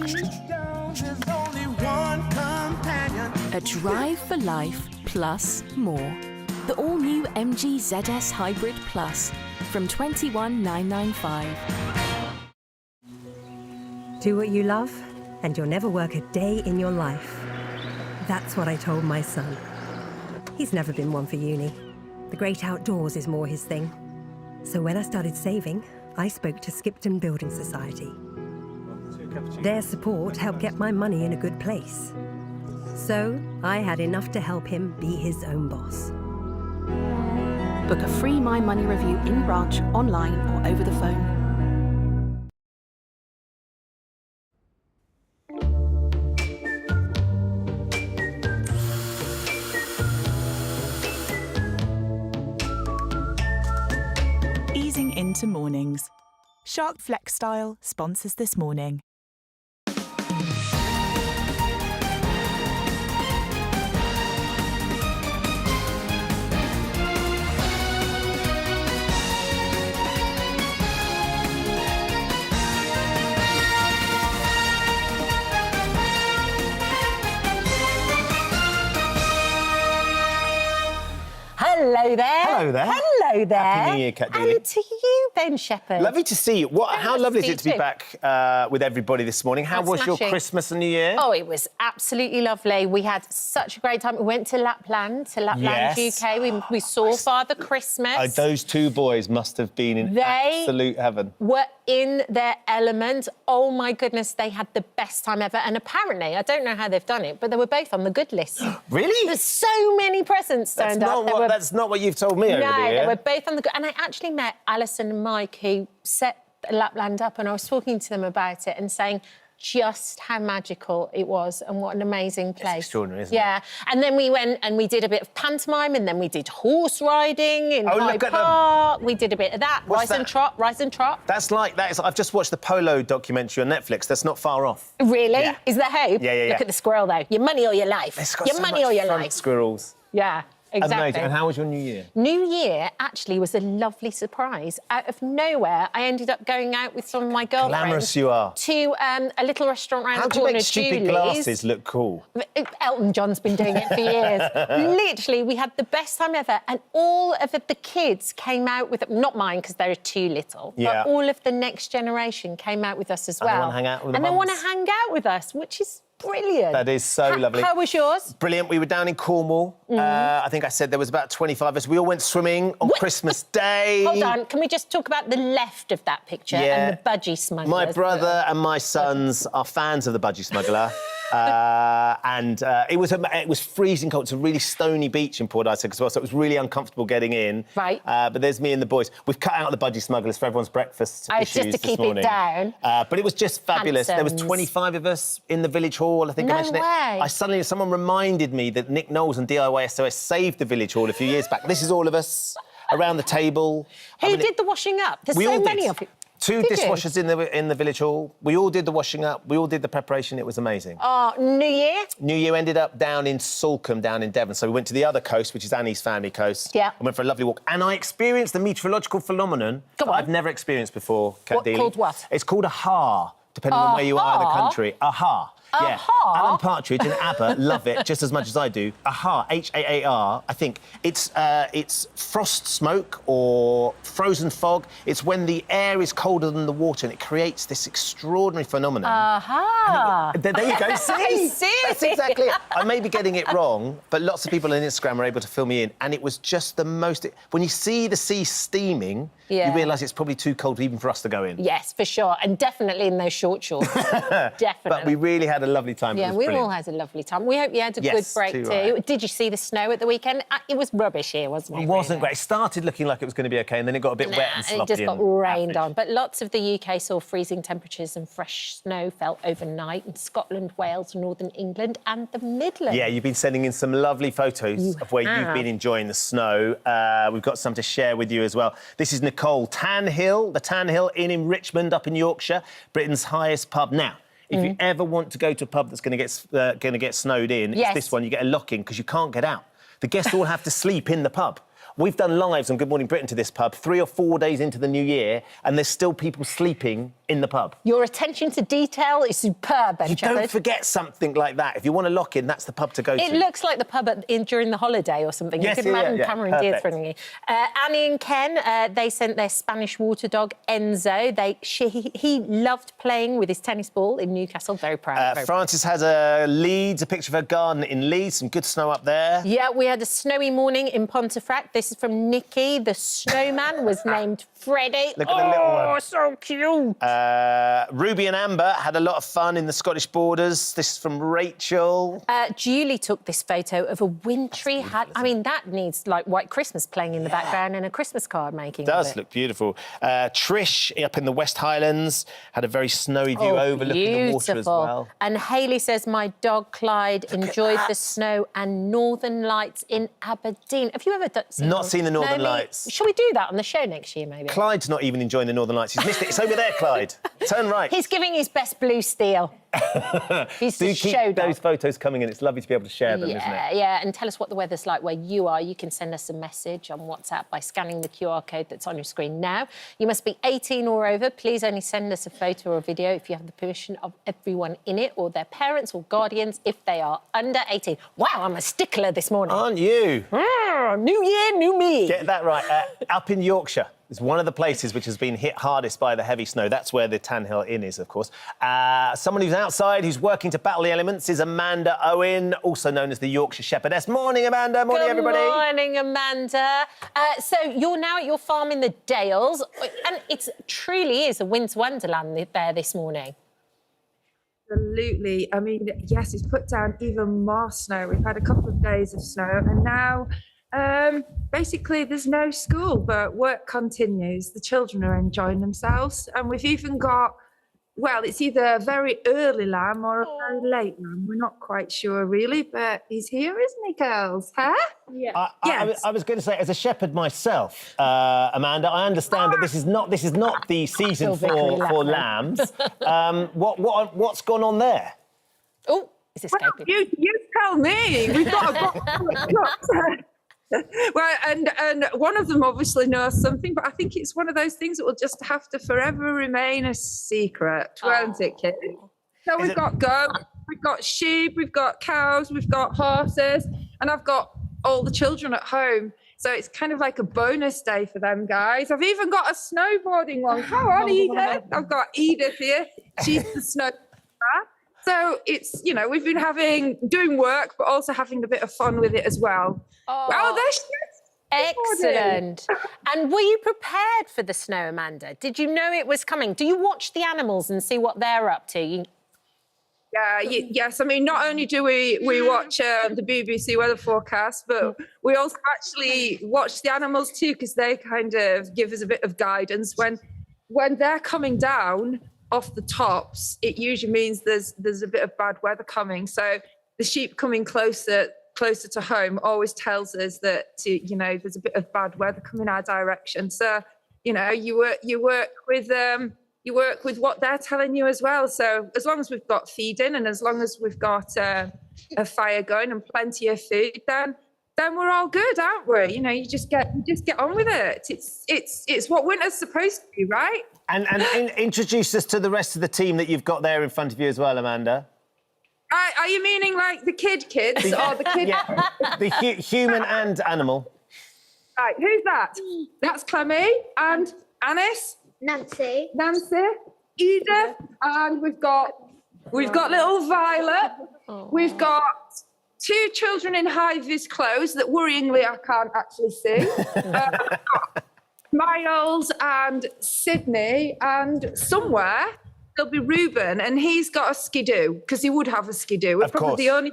Deep down, there's only one companion. A drive for life plus more. The all-new MG ZS Hybrid Plus from $21,995. Do what you love, and you'll never work a day in your life. That's what I told my son. He's never been one for uni. The great outdoors is more his thing. So when I started saving, I spoke to Skipton Building Society. Their support helped get my money in a good place. So I had enough to help him be his own boss. Book a free My Money review in branch, online or over the phone. Easing into mornings. Shark FlexStyle sponsors this morning. Hello there. Hello there. Hello there. Happy New Year, Cat Deely. And to you, Ben Shepherd. Lovely to see you. How lovely is it to be back with everybody this morning? How was your Christmas and New Year? Oh, it was absolutely lovely. We had such a great time. We went to Lapland, Yes. UK. We saw Father Christmas. Those two boys must have been in absolute heaven. Were in their element. Oh, my goodness, they had the best time ever. And apparently, I don't know how they've done it, but they were both on the good list. Really? There's so many presents turned up. That's not what you've told me over the year. No, they were both on the good. And I actually met Alison and Mike, who set Lapland up, and I was talking to them about it and saying just how magical it was and what an amazing place. It's extraordinary, isn't it? Yeah. And then we went and we did a bit of pantomime, and then we did horse riding in Hyde Park. We did a bit of that. What's Rise and Trot. I've just watched the Polo documentary on Netflix. That's not far off. Really? Yeah. Is there hope? Yeah. Look at the squirrel, though. Your money or your life. It's got your so money much or your front life. squirrels. Yeah. Exactly. Amazing. And how was your New Year? New Year actually was a lovely surprise. Out of nowhere, I ended up going out with some of my girlfriends. Glamorous you are. To a little restaurant around How the do you corner, make stupid Julie's. glasses look cool? Elton John's been doing it for years. Literally, we had the best time ever, and all of the kids came out with, not mine because they're too little, Yeah. but all of the next generation came out with us as And they well. wanna hang out with the And they mums. want to hang out with us, which is brilliant. That is so lovely. How was yours? Brilliant. We were down in Cornwall. I think I said there was about 25 of us. We all went swimming on Christmas Day. Hold on, can we just talk about the left of that picture and the budgie smugglers? My brother and my sons are fans of the budgie smuggler. It was freezing cold. It's a really stony beach in Port Isaac as well, so it was really uncomfortable getting in. Right. But there's me and the boys. We've cut out the budgie smugglers for everyone's breakfast issues just to keep this morning. it down. But it was just fabulous. There was Handsons. 25 of us in the village hall. I think No I mentioned way. it. Someone reminded me that Nick Knowles and DIY SOS saved the village hall a few years back. This is all of us around the table. Who did the washing up? There's we so all many did. of you. Two Did you? dishwashers in the village hall. We all did the washing up. We all did the preparation. It was amazing. Oh, New Year? New Year ended up down in Salcombe, down in Devon. So we went to the other coast, which is Annie's family coast. Yeah. I went for a lovely walk. And I experienced the meteorological phenomenon that I've never experienced before, Kat What, Deely. called what? It's called a ha, depending on where you are in the country. A ha. Yeah. Aha. Alan Partridge and ABBA love it just as much as I do. Aha, H-A-A-R, I think. It's frost smoke or frozen fog. It's when the air is colder than the water and it creates this extraordinary phenomenon. Aha. There you go, see? I see. That's exactly it. I may be getting it wrong, but lots of people on Instagram were able to fill me in, and it was just the most... When you see the sea steaming, Yeah. you realise it's probably too cold even for us to go in. Yes, for sure. And definitely in those short shorts. Definitely. But we really had a lovely time. Yeah, It was we brilliant. all had a lovely time. We hope you had a Yes, good break too too. right. Did you see the snow at the weekend? It was rubbish here, wasn't it? It wasn't great. It started looking like it was going to be OK, and then it got a bit wet and sloppy. It just got and rained average. on. But lots of the UK saw freezing temperatures and fresh snow fell overnight in Scotland, Wales, Northern England and the Midlands. Yeah, you've been sending in some lovely photos You of where you've have. been enjoying the snow. We've got some to share with you as well. This is Nicole. Tan Hill, the Tan Hill Inn in Richmond up in Yorkshire, Britain's highest pub. Now, if you ever want to go to a pub that's going to get snowed in, Yes. it's this one. You get a lock-in because you can't get out. The guests all have to sleep in the pub. We've done lives on Good Morning Britain to this pub 3 or 4 days into the new year, and there's still people sleeping in the pub. Your attention to detail is superb, Ben You Shepherd. don't forget something like that. If you want to lock in, that's the pub to go It to. looks like the pub during the holiday or something. Yes, you could yeah, imagine yeah, Cameron Diaz perfect. running you. Annie and Ken, they sent their Spanish water dog, Enzo. He loved playing with his tennis ball in Newcastle. Very proud. very proud. Frances has a picture of her garden in Leeds. Some good snow up there. Yeah, we had a snowy morning in Pontefract. This is from Nikki. The snowman was named Freddie. Look at the little one. Oh, so cute. Ruby and Amber had a lot of fun in the Scottish borders. This is from Rachel. Julie took this photo of a wintry hat. I mean, that needs like White Christmas playing in the background and a Christmas card making. Does of it. look beautiful. Trish up in the West Highlands had a very snowy view overlooking the water as well. And Hayley says, my dog Clyde enjoyed the snow and Northern Lights in Aberdeen. Have you ever Not seen the Northern Lights. Shall we do that on the show next year, maybe? Clyde's not even enjoying the Northern Lights. He's missed it. It's over there, Clyde. Turn right. He's giving his best blue steel. He's Do the keep show dog. those photos coming in. It's lovely to be able to share them, isn't it? Yeah, and tell us what the weather's like where you are. You can send us a message on WhatsApp by scanning the QR code that's on your screen now. You must be 18 or over. Please only send us a photo or video if you have the permission of everyone in it or their parents or guardians if they are under 18. Wow, I'm a stickler this morning. Aren't you? New year, new me. Get that right. Up in Yorkshire is one of the places which has been hit hardest by the heavy snow. That's where the Tan Hill Inn is, of course. Someone who's outside, who's working to battle the elements, is Amanda Owen, also known as the Yorkshire Shepherdess. Morning, Amanda. Morning, everybody. Good morning, Amanda. So you're now at your farm in the Dales, and it truly is a winter wonderland there this morning. Absolutely. I mean, yes, it's put down even more snow. We've had a couple of days of snow, and now basically there's no school, but work continues. The children are enjoying themselves, and we've even got, well, it's either a very early lamb or a very late lamb. We're not quite sure really, but he's here, isn't he, girls? Huh? Yeah. I was going to say, as a shepherd myself, Amanda, I understand that this is not the season for lambs. What's gone on there? Oh, is this well, you tell me. We've got a well, and one of them obviously knows something, but I think it's one of those things that will just have to forever remain a secret, won't it, kids? So we've got goats, we've got sheep, we've got cows, we've got horses, and I've got all the children at home. So it's kind of like a bonus day for them guys. I've even got a snowboarding one. Come on, Edith. I've got Edith here. She's the snow. So it's, you know, we've been doing work, but also having a bit of fun with it as well. Oh, there she is. Excellent. And were you prepared for the snow, Amanda? Did you know it was coming? Do you watch the animals and see what they're up to? Yes. I mean, not only do we watch the BBC weather forecast, but we also actually watch the animals too, because they kind of give us a bit of guidance. When they're coming down off the tops, it usually means there's a bit of bad weather coming. So the sheep coming closer to home always tells us that, you know, there's a bit of bad weather coming our direction. So, you know, you work with what they're telling you as well. So as long as we've got feeding and as long as we've got a fire going and plenty of food, then we're all good, aren't we? You know, you just get on with it. It's what winter's supposed to be, right? And introduce us to the rest of the team that you've got there in front of you as well, Amanda. Are you meaning like the kids or the kid? Yeah, the human and animal. Right, who's that? That's Clemmy and Anis. Nancy, Edith, and we've got little Violet. We've got 2 children in high-vis clothes that worryingly I can't actually see. Miles and Sydney, and somewhere there'll be Reuben, and he's got a skidoo because he would have a skidoo. We're probably the only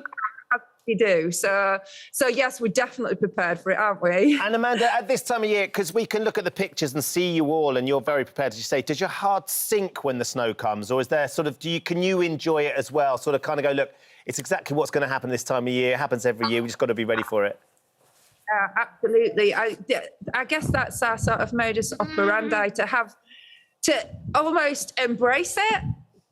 do. So yes, we're definitely prepared for it, aren't we? And Amanda, at this time of year, because we can look at the pictures and see you all, and you're very prepared, as you say, does your heart sink when the snow comes, or is there sort of, can you enjoy it as well? Sort of kind of go, look, it's exactly what's going to happen this time of year. It happens every year. We just got to be ready for it. Absolutely. I guess that's our sort of modus operandi, to almost embrace it.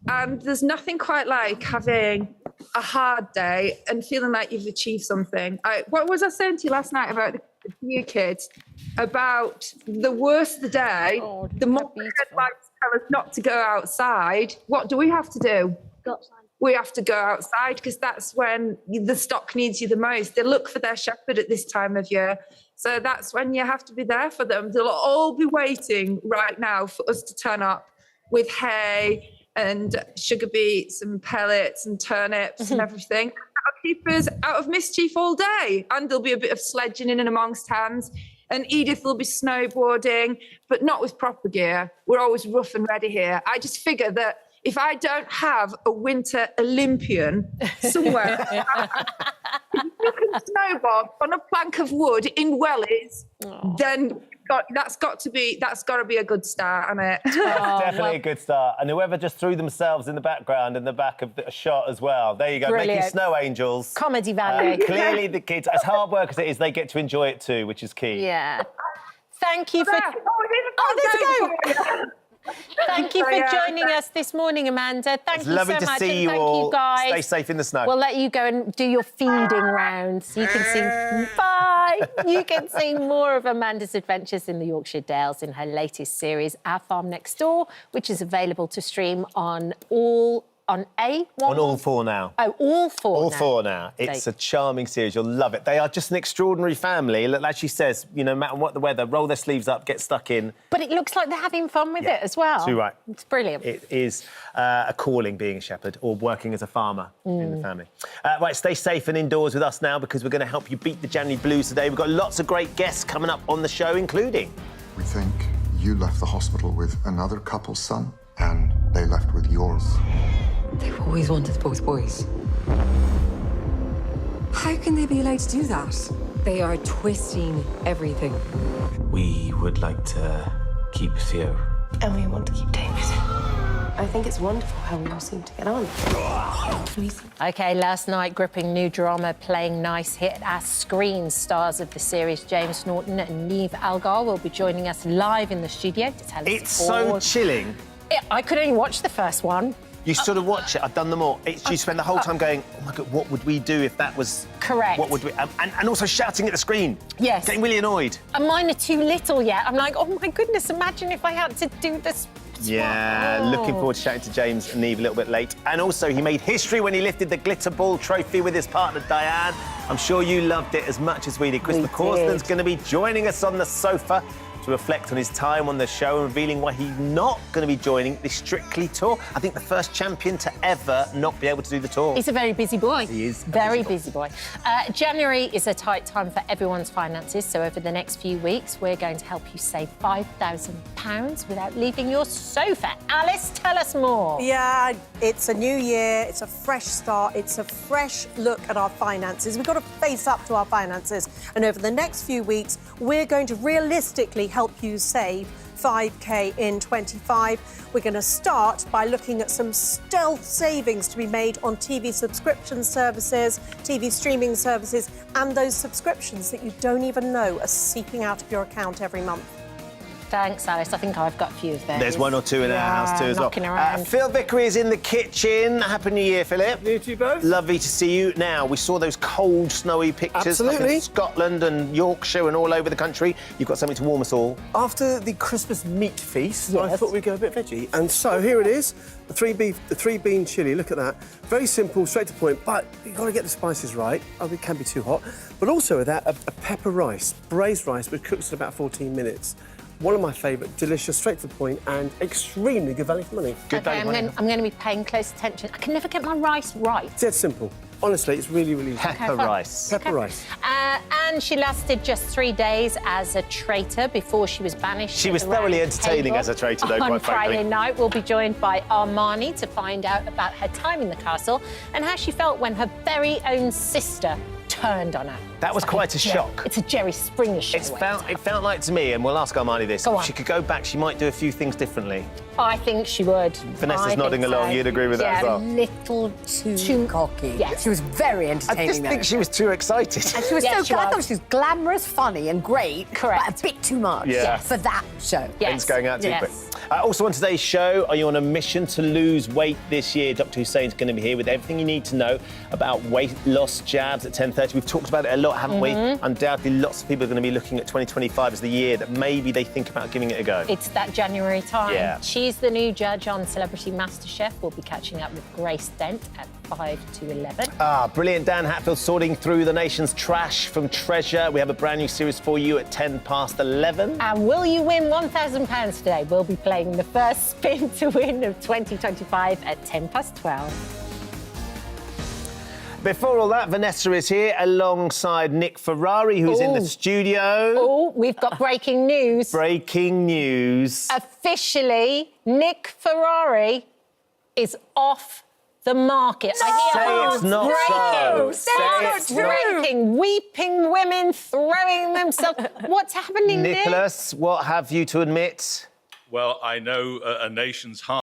And there's nothing quite like having a hard day and feeling like you've achieved something. What was I saying to you last night about the new kids? About the worse the day, the more the headlights tell us not to go outside. What do we have to do? Go outside. We have to go outside because that's when the stock needs you the most. They look for their shepherd at this time of year. So that's when you have to be there for them. They'll all be waiting right now for us to turn up with hay and sugar beets and pellets and turnips and everything. That'll keep us out of mischief all day. And there'll be a bit of sledging in and amongst hands. And Edith will be snowboarding, but not with proper gear. We're always rough and ready here. I just figure that if I don't have a winter Olympian somewhere, you can snowboard on a plank of wood in wellies, then that's got to be a good start, hasn't it? Definitely a good start. And whoever just threw themselves in the background in the back of the shot as well. There you go, Brilliant. Making snow angels. Comedy value. Clearly the kids, as hard work as it is, they get to enjoy it too, which is key. Yeah. Thank you for... there's a go. Thank you for joining us this morning, Amanda. Thank you so much. Lovely to see you thank all. you guys. Stay safe in the snow. We'll let you go and do your feeding rounds. You can see... Bye! You can see more of Amanda's adventures in the Yorkshire Dales in her latest series, Our Farm Next Door, which is available to stream on all... On all 4 now. Oh, all 4 All now. 4 now. It's a charming series. You'll love it. They are just an extraordinary family. Like she says, you know, no matter what the weather, roll their sleeves up, get stuck in. But it looks like they're having fun with it as well. Too right. It's brilliant. It is a calling being a shepherd or working as a farmer in the family. Right, stay safe and indoors with us now because we're going to help you beat the January blues today. We've got lots of great guests coming up on the show, including... We think you left the hospital with another couple's son and they left with yours. They've always wanted both boys. How can they be allowed to do that? They are twisting everything. We would like to keep Theo. And we want to keep David. I think it's wonderful how we all seem to get on. OK, last night, gripping new drama Playing Nice hit our screen. Stars of the series James Norton and Niamh Algar will be joining us live in the studio to tell us It's so chilling. I could only watch the first one. You sort of watch it. I've done them all. You spend the whole time going, oh, my God, what would we do if that was... Correct. What would we... And also shouting at the screen. Yes. Getting really annoyed. And mine are too little yet. I'm like, oh, my goodness, imagine if I had to do this. Yeah, looking forward to chatting to James and Niamh a little bit late. And also, he made history when he lifted the Glitter Ball trophy with his partner, Diane. I'm sure you loved it as much as we did. Chris McCausland's going to be joining us on the sofa to to reflect on his time on the show and revealing why he's not going to be joining the Strictly tour. I think the first champion to ever not be able to do the tour. He's a very busy boy. He is a very busy boy. January is a tight time for everyone's finances, so over the next few weeks, we're going to help you save £5,000 without leaving your sofa. Alice, tell us more. Yeah, it's a new year, it's a fresh start, it's a fresh look at our finances. We've got to face up to our finances. And over the next few weeks, we're going to realistically help you save 5k in 25. We're going to start by looking at some stealth savings to be made on TV subscription services, TV streaming services, and those subscriptions that you don't even know are seeping out of your account every month. Thanks, Alice. I think I've got a few of those. There's one or two in our house too as well. knocking around. Phil Vickery is in the kitchen. Happy New Year, Philip. You too both. Lovely to see you. Now, we saw those cold, snowy pictures up Absolutely. in Scotland and Yorkshire and all over the country. You've got something to warm us all. After the Christmas meat feast, I thought we'd go a bit veggie. And so here it is, the three bean chilli. Look at that. Very simple, straight to the point, but you've got to get the spices right. Oh, it can be too hot. But also with that, a pepper rice, braised rice, which cooks in about 14 minutes. One of my favourite, delicious, straight to the point, and extremely good value for money. Good value for money. I'm going to be paying close attention. I can never get my rice right. Dead simple. Honestly, it's really, really easy. Pepper rice. Pepper rice. And she lasted just 3 days as a traitor before she was banished. She was at the thoroughly round entertaining table. as a traitor, though, On quite frankly. Friday night, we'll be joined by Armani to find out about her time in the castle and how she felt when her very own sister turned on her. That was quite a shock. It's a Jerry Springer show. It felt like to me, and we'll ask Armani this, Go if on. she could go back, she might do a few things differently. I think she would. Vanessa's I nodding think along. so. You'd agree with that as well? Little too cocky. Yeah. She was very entertaining. I just think she was too excited. And she was Yes, so she good. I was. thought she was glamorous, funny, and great. Correct. But a bit too much Yeah. for that show. Things going out too Yes. quick. Also on today's show, are you on a mission to lose weight this year? Dr. Hussein's going to be here with everything you need to know about weight loss jabs at 10:30. We've talked about it a lot, haven't we? Undoubtedly, lots of people are going to be looking at 2025 as the year that maybe they think about giving it a go. It's that January time. Yeah. She's the new judge on Celebrity MasterChef. We'll be catching up with Grace Dent at 5 to 11. Brilliant. Dan Hatfield sorting through the nation's trash from treasure. We have a brand new series for you at 11:10. And will you win £1,000 today? We'll be playing the first spin to win of 2025 at 12:10. Before all that, Vanessa is here alongside Nick Ferrari, who's in the studio. Oh, we've got breaking news. Breaking news. Officially, Nick Ferrari is off the market. I hear Say it's not so. Say it's breaking. Weeping women throwing themselves. What's happening, Nick? Nicholas, what have you to admit? Well, I know a nation's heart